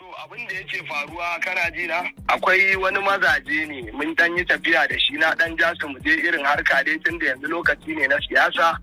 To abin da yake faruwa kana ji na akwai wani mazaje ne mun dan yi tafiya da shi na dan ja su mu je irin harka dai tunda yanzu lokaci ne na siyasa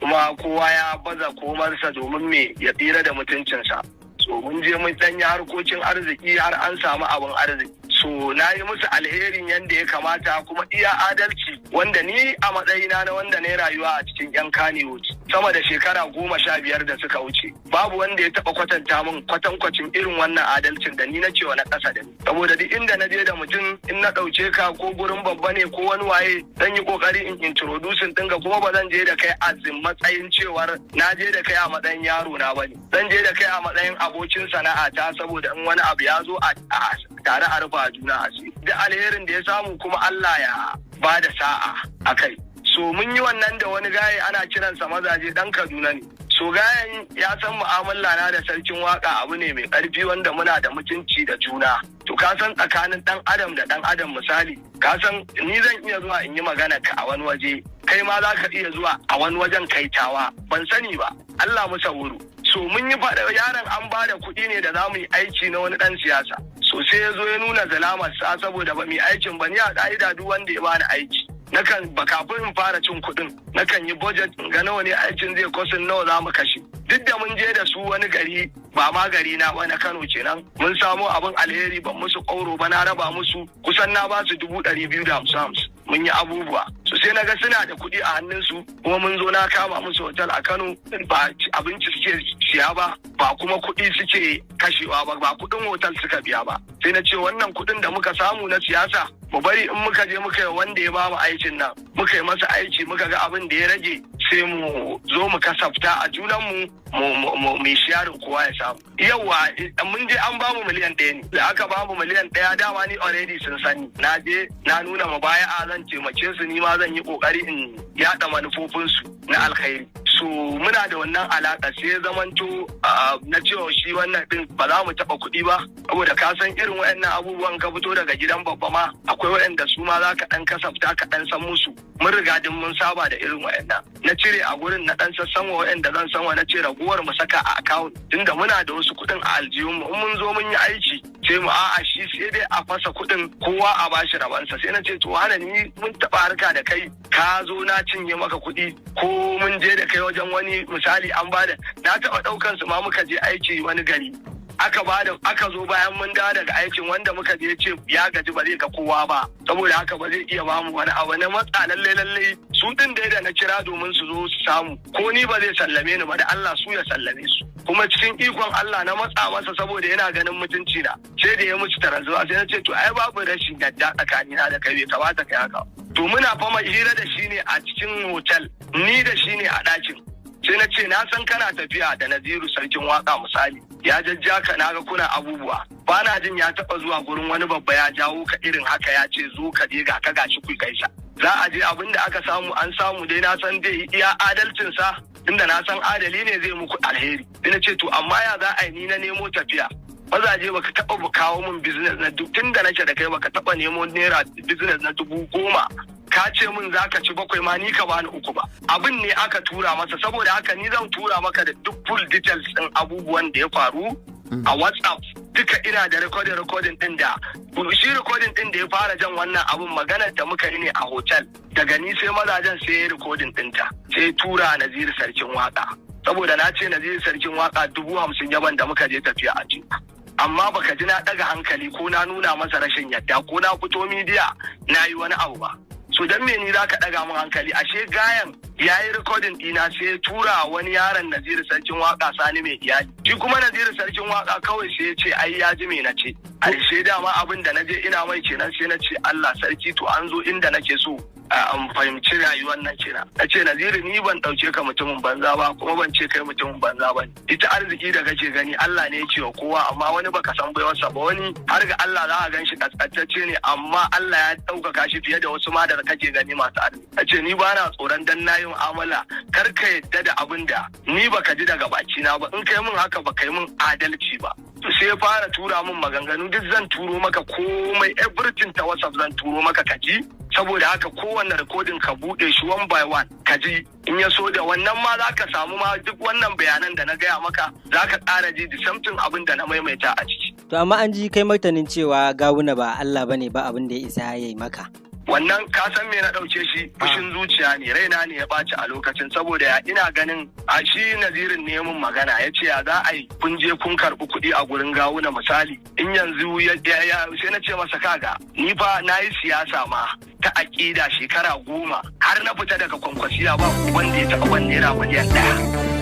kuma kowa ya baza komarsa domin me ya tsira da mutuncinsa. So mun je mun dan yi harkokin arziki har an samu abin arziki. So na yi musu alherin yadda ya kamata kuma iya adalci wanda ni a matsayina na wanda na yi rayuwa a cikin yan Kannywood sama da shekara 15 da suka wuce babu wanda ya taba kwatanta min kwatankwacin irin wannan adalcin da ni na cewa na ƙasa da ni saboda duk inda na je da mutum in na ɗauke ka ko gurin babba ne ko wani waye zan yi kokari in introducing ɗinka kuma ba zan je da kai a matsayin cewar na je da kai a matsayin yaro na bane zan je da kai a matsayin abokin sana'ata saboda in wani abu ya zo a tare a rufa juna asiri da alherin da ya samu kuma Allah ya ba da sa'a a kai. So mun yi wannan da wani gaye ana kiransa mazaje dan Kaduna ne. So gayen ya san mu'amala na da sarkin waka abu ne mai ƙarfi wanda muna da mutunci da juna. To ka san tsakanin dan adam da dan adam misali ka san ni zan iya zuwa in yi magana ka a wani waje kai ma za ka iya zuwa a wani wajen kaitawa ban sani ba Allah musa wuru. So mun yi faɗa yaron an ba da kuɗi ne da za mu yi aiki na wani ɗan siyasa. So sai ya zo ya nuna zalamarsa saboda ba mu yi aikin ba ni a ƙa'ida duk wanda ya bani aiki. Nakan ba kafin in fara cin kuɗin nakan yi budget ga nawa ne aikin zai kosin nawa za mu kashe. Duk da mun je da su wani gari ba ma gari na ba na Kano kenan mun samo abin alheri ban musu ƙauro ba na raba musu kusan na ba su 250 mun yi abubuwa. So sai naga suna da kuɗi a hannunsu kuma mun zo na kama musu hotel a Kano ba abinci suke siya ba kuma kuɗi suke kashewa ba kuɗin hotel suka biya ba. Sai na ce wannan kuɗin da muka samu na siyasa mu bari in muka je muka yi wanda ya bamu aikin nan muka yi masa aiki muka ga abin da ya rage sai mu zo mu kasafta a junanmu mu sharing kowa ya samu. Yawwa mun je an bamu miliyan 1 ne da aka bamu miliyan 1 dama ni already sun sani na je na nuna ma baya zan taimake su ni ma zan yi kokari in yada manufofinsu na alkhairi. So muna da wannan alaƙa sai ya zamanto na cewa shi wannan din ba za mu taɓa kuɗi ba saboda ka san irin waɗannan abubuwan ka fito daga gidan babba ma akwai waɗanda su ma za ka ɗan kasafta ka ɗan san musu mun riga din mun saba da irin waɗannan na cire a gurin na ɗan sassan wa waɗanda zan san wa na ce raguwar mu saka a account tunda muna da wasu kuɗin a aljihun mu in mun zo mun yi aiki sai mu a'a shi sai dai a fasa kuɗin kowa a bashi rabansa sai na ce to hana ni mun taɓa harka da kai ka zo na cinye maka kuɗi ko mun je da kai wajen wani misali an bada na taɓa ɗaukan su ma muka je aiki wani gari aka zo bayan mun dawo daga aikin wanda muka je ce ya gaji ba zai ga kowa ba saboda haka ba zai iya bamu wani abu na matsa lalle su din da na kira domin su zo su samu ko ni ba zai sallame ni ba da Allah su ya sallame su kuma cikin ikon Allah na matsa masa saboda yana ganin mutunci na sai da ya muci taranzuwa sai na ce to ai babu rashin yadda tsakanina da kai bai kamata kai haka to muna fama hira da shi ne a cikin hotel ni da shi ne a ɗakin sai na ce na san kana tafiya da Naziru sarkin waka misali ya jajja ka naga kuna abubuwa ba na jin ya taba zuwa gurin wani babba ya jawo ka irin haka ya ce zo ka je ga ka gashi ku gaisa za a je abin da aka samu an samu dai na san dai iya adalcin sa inda na san adali ne zai muku alheri ina ce to amma ya za a yi ni na nemo tafiya mazaje baka taba kawo min business na duk tunda nake da kai baka taba nemo naira business na 10,000 ka ce min zaka ci 7 ma ni ka bani 3 ba abin ne aka tura masa saboda haka ni zan tura maka da duk full details din abubuwan da ya faru a WhatsApp duka ina da recording din da shi recording din da ya fara jan wannan abun maganar da muka yi ne a hotel daga ni sai mazajen sai ya recording dinta sai tura Naziru sarkin waka saboda na ce Naziru sarkin waka 50,000 yaban da muka je tafiya a ci amma baka ji na daga hankali ko na nuna masa rashin yadda ko na fito media na yi wani abu ba so dan me ni zaka daga mun hankali ashe gayan yayi recording dina sai tura wani yaron Naziru sarkin waka Sani mai iyali shi kuma Naziru sarkin waka kawai sai ya ce ai ya ji me nace ashe dama abin da naje ina mai kenan sai na ce Allah sarki to an zo inda nake so an fahimci rayuwar nan kenan nace Naziru ni ban dauke ka mutumin banza ba kuma ban ce kai mutumin banza ba ita arziki da kake gani Allah ne yake wa kowa amma wani baka san baiwarsa ba wani har ga Allah za ka ganshi kaskantacce ne amma Allah ya ɗaukaka shi fiye da wasu ma da kake gani masu arziki nace ni bana tsoron dan nayi mu'amala kar ka yadda da abin da ni baka ji daga baki na ba in kai min haka ba kai min adalci ba sai ya fara tura min maganganu duk zan turo maka komai everything ta WhatsApp zan turo maka kaji saboda haka kowanne recording ka bude shi one by one kaji in ya so da wannan ma za ka samu ma duk wannan bayanan da na gaya maka za ka ƙara ji da samtin abin da na maimaita a ciki To amma an ji kai martanin cewa Gawuna ba Allah bane ba abin da ya isa ya yi maka. Wannan ka san me na ɗauke shi fushin zuciya ne, raina ne ya ɓaci a lokacin, saboda ina ganin a shi Nazirin ne mun magana ya ce ya za a yi kun je kun karɓi kuɗi a gurin Gawuna misali, in yanzu sai na ce masa kaga ni fa na yi siyasa ma ta aƙida shekara 10 har na fita daga Kwankwasiya ba wanda ya taɓa ban naira miliyan 1.